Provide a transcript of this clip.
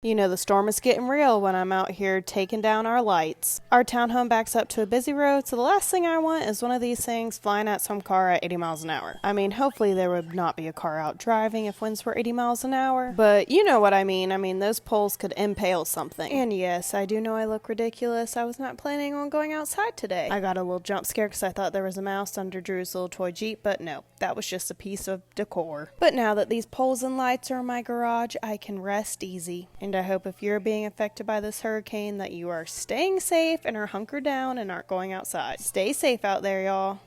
You know, the storm is getting real when I'm out here taking down our lights. Our townhome backs up to a busy road, so the last thing I want is one of these things flying at some car at 80 miles an hour. I mean, hopefully there would not be a car out driving if winds were 80 miles an hour, but you know what I mean. Those poles could impale something. And yes, I do know I look ridiculous. I was not planning on going outside today. I got a little jump scare because I thought there was a mouse under Drew's little toy Jeep, but no, that was just a piece of decor. But now that these poles and lights are in my garage, I can rest easy. And I hope if you're being affected by this hurricane that you are staying safe and are hunkered down and aren't going outside. Stay safe out there, y'all.